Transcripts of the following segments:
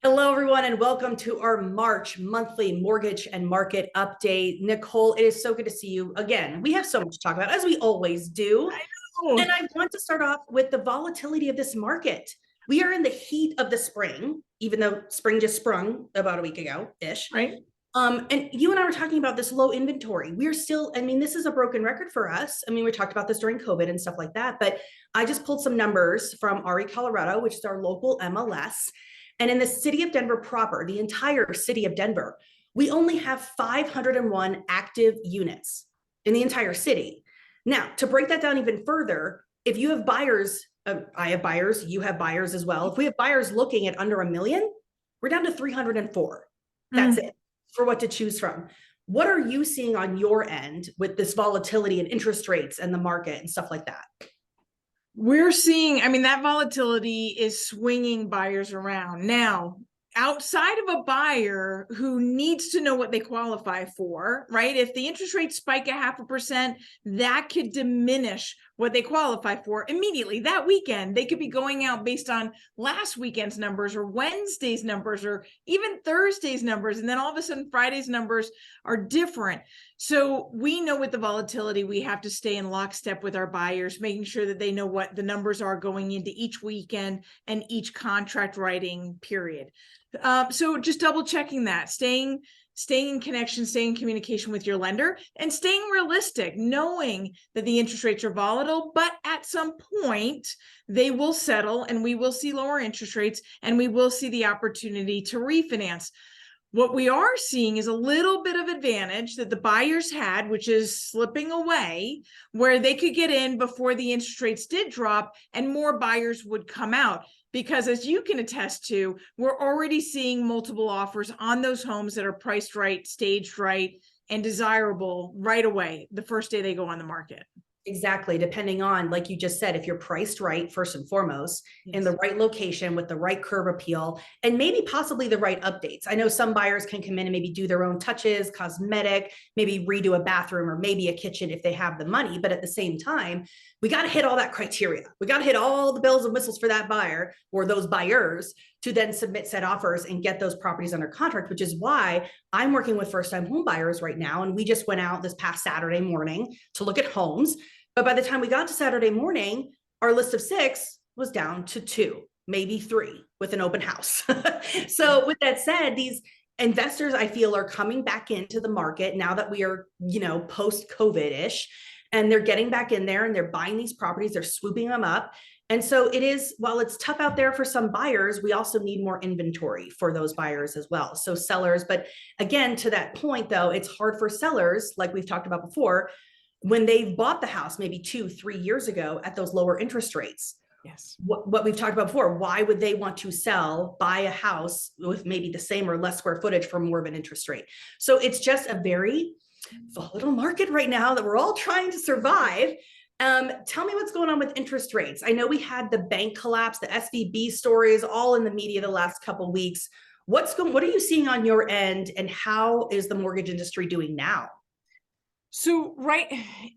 Hello, everyone, and welcome to our March monthly mortgage and market update. Nicole, it is so good to see you again. We have so much to talk about, as we always do. I know. And I want to start off with the volatility of this market. We are in the heat of the spring, even though spring just sprung about a week ago-ish. Right. And you and I were talking about this low inventory. We're still, this is a broken record for us. We talked about this during COVID and stuff like that, but I just pulled some numbers from RE Colorado, which is our local MLS. And in the city of Denver proper, the entire city of Denver, we only have 501 active units in the entire city. Now, to break that down even further, if you have buyers, I have buyers, you have buyers as well. If we have buyers looking at under $1 million, we're down to 304. That's it for what to choose from. What are you seeing on your end with this volatility and interest rates and the market and stuff like that? We're seeing, that volatility is swinging buyers around. Now, outside of a buyer who needs to know what they qualify for, right? If the interest rates spike 0.5%, that could diminish what they qualify for immediately. That weekend, they could be going out based on last weekend's numbers or Wednesday's numbers or even Thursday's numbers. And then all of a sudden, Friday's numbers are different. So we know with the volatility, we have to stay in lockstep with our buyers, making sure that they know what the numbers are going into each weekend and each contract writing period. So just double checking that, staying in connection, staying in communication with your lender, and staying realistic, knowing that the interest rates are volatile, but at some point they will settle and we will see lower interest rates and we will see the opportunity to refinance. What we are seeing is a little bit of advantage that the buyers had, which is slipping away, where they could get in before the interest rates did drop and more buyers would come out. Because as you can attest to, we're already seeing multiple offers on those homes that are priced right, staged right, and desirable right away, the first day they go on the market. Exactly. Depending on, like you just said, if you're priced right, first and foremost, in the right location with the right curb appeal, and maybe possibly the right updates. I know some buyers can come in and maybe do their own touches, cosmetic, maybe redo a bathroom or maybe a kitchen if they have the money. But at the same time, we got to hit all that criteria. We got to hit all the bells and whistles for that buyer or those buyers to then submit said offers and get those properties under contract, which is why I'm working with first-time home buyers right now. And we just went out this past Saturday morning to look at homes. But by the time we got to Saturday morning, our list of 6 was down to 2, maybe 3 with an open house. So with that said, these investors, I feel, are coming back into the market now that we are, post-COVID-ish, and they're getting back in there and they're buying these properties, they're swooping them up. And so it is, while it's tough out there for some buyers, we also need more inventory for those buyers as well. So sellers, but again, to that point though, it's hard for sellers, like we've talked about before, when they've bought the house maybe 2-3 years ago at those lower interest rates. Yes. What we've talked about before, why would they want to buy a house with maybe the same or less square footage for more of an interest rate? So it's just a very volatile market right now that we're all trying to survive. Tell me what's going on with interest rates. I know we had the bank collapse, the SVB stories, all in the media the last couple of weeks. What are you seeing on your end, and how is the mortgage industry doing now? So,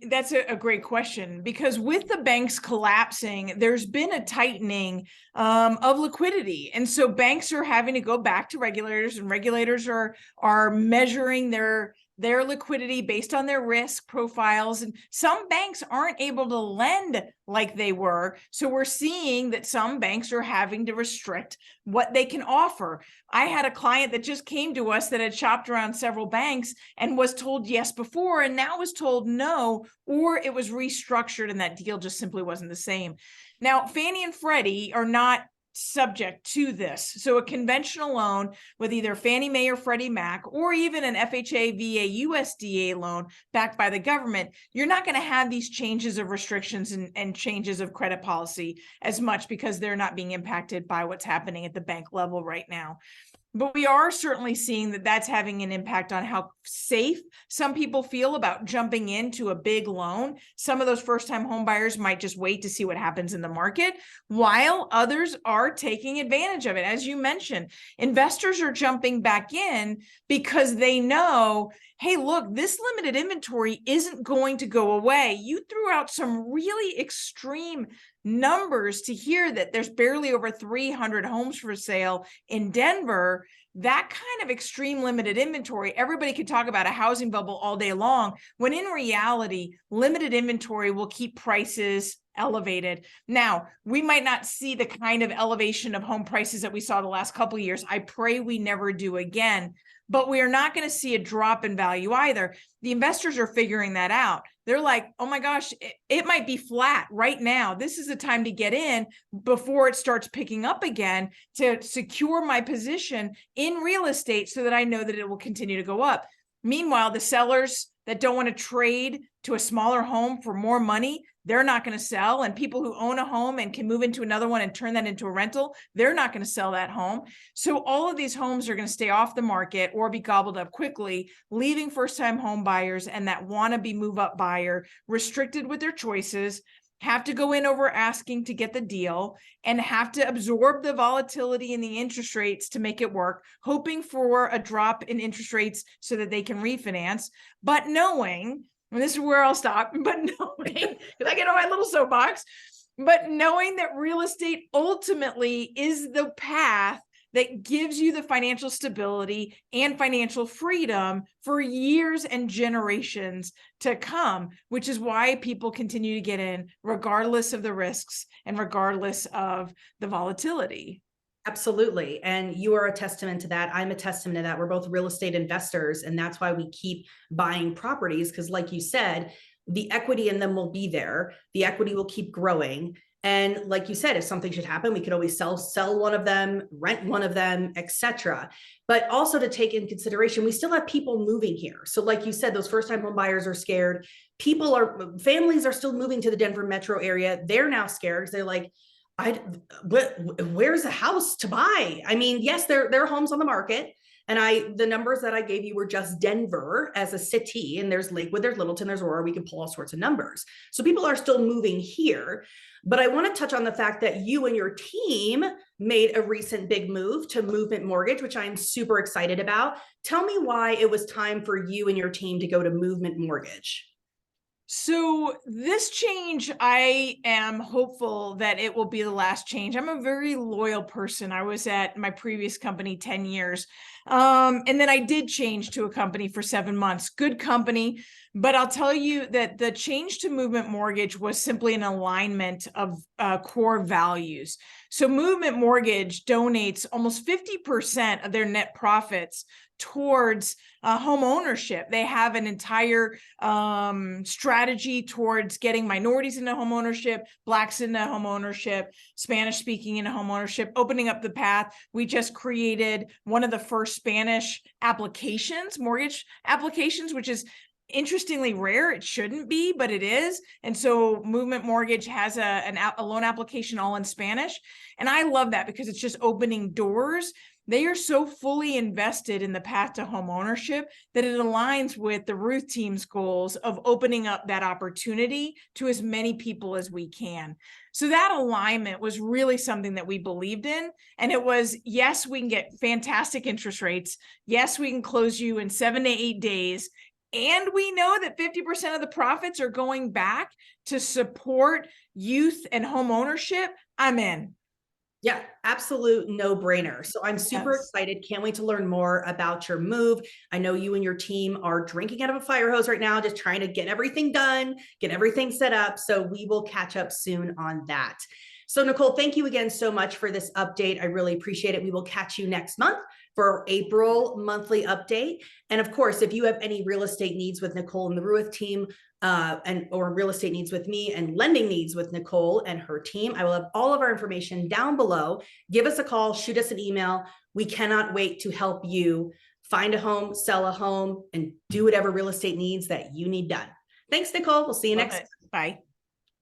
that's a great question, because with the banks collapsing, there's been a tightening of liquidity. And so banks are having to go back to regulators, and regulators are measuring their liquidity based on their risk profiles. And some banks aren't able to lend like they were. So we're seeing that some banks are having to restrict what they can offer. I had a client that just came to us that had shopped around several banks and was told yes before, and now was told no, or it was restructured and that deal just simply wasn't the same. Now, Fannie and Freddie are not subject to this. So a conventional loan with either Fannie Mae or Freddie Mac, or even an FHA, VA, USDA loan backed by the government, you're not going to have these changes of restrictions and changes of credit policy as much, because they're not being impacted by what's happening at the bank level right now. But we are certainly seeing that that's having an impact on how safe some people feel about jumping into a big loan. Some of those first-time home buyers might just wait to see what happens in the market, while others are taking advantage of it. As you mentioned, investors are jumping back in because they know, hey, look, this limited inventory isn't going to go away. You threw out some really extreme numbers to hear that there's barely over 300 homes for sale in Denver, that kind of extreme limited inventory, everybody could talk about a housing bubble all day long, when in reality, limited inventory will keep prices elevated. Now, we might not see the kind of elevation of home prices that we saw the last couple of years. I pray we never do again, but we are not going to see a drop in value either. The investors are figuring that out. They're like, oh my gosh, it might be flat right now. This is the time to get in before it starts picking up again, to secure my position in real estate so that I know that it will continue to go up. Meanwhile, the sellers that don't want to trade to a smaller home for more money, they're not going to sell. And people who own a home and can move into another one and turn that into a rental, they're not going to sell that home. So all of these homes are going to stay off the market or be gobbled up quickly, leaving first-time home buyers and that wannabe move-up buyer restricted with their choices, have to go in over asking to get the deal, and have to absorb the volatility in the interest rates to make it work, hoping for a drop in interest rates so that they can refinance, but knowing, and this is where I'll stop, but knowing, because I get on my little soapbox, but knowing that real estate ultimately is the path that gives you the financial stability and financial freedom for years and generations to come, which is why people continue to get in regardless of the risks and regardless of the volatility. Absolutely. And you are a testament to that. I'm a testament to that. We're both real estate investors, and that's why we keep buying properties, because like you said, the equity in them will be there. The equity will keep growing. And like you said, if something should happen, we could always sell one of them, rent one of them, etc. But also to take in consideration, we still have people moving here. So like you said, those first-time home buyers are scared. Families are still moving to the Denver metro area. They're now scared because they're like, where's a house to buy? I mean, yes, there are homes on the market. And the numbers that I gave you were just Denver as a city, and there's Lakewood, there's Littleton, there's Aurora. We can pull all sorts of numbers. So people are still moving here. But I want to touch on the fact that you and your team made a recent big move to Movement Mortgage, which I'm super excited about. Tell me why it was time for you and your team to go to Movement Mortgage. So this change, I am hopeful that it will be the last change. I'm a very loyal person. I was at my previous company 10 years. And then I did change to a company for 7 months. Good company. But I'll tell you that the change to Movement Mortgage was simply an alignment of core values. So Movement Mortgage donates almost 50% of their net profits towards home ownership. They have an entire strategy towards getting minorities into home ownership, Blacks into home ownership, Spanish speaking into home ownership, opening up the path. We just created one of the first Spanish applications, mortgage applications, which is interestingly rare. It shouldn't be, but it is. And so Movement Mortgage has a loan application all in Spanish. And I love that because it's just opening doors. They are so fully invested in the path to home ownership that it aligns with the Rueth team's goals of opening up that opportunity to as many people as we can. So that alignment was really something that we believed in. And it was, yes, we can get fantastic interest rates. Yes, we can close you in 7 to 8 days. And we know that 50% of the profits are going back to support youth and home ownership. I'm in. Yeah, absolute no-brainer. So I'm super excited. Can't wait to learn more about your move. I know you and your team are drinking out of a fire hose right now, just trying to get everything done, get everything set up. So we will catch up soon on that. So Nicole, thank you again so much for this update. I really appreciate it. We will catch you next month for our April monthly update. And of course, if you have any real estate needs with Nicole and the Rueth team, or real estate needs with me and lending needs with Nicole and her team, I will have all of our information down below. Give us a call, shoot us an email. We cannot wait to help you find a home, sell a home, and do whatever real estate needs that you need done. Thanks, Nicole. We'll see you next time. Bye.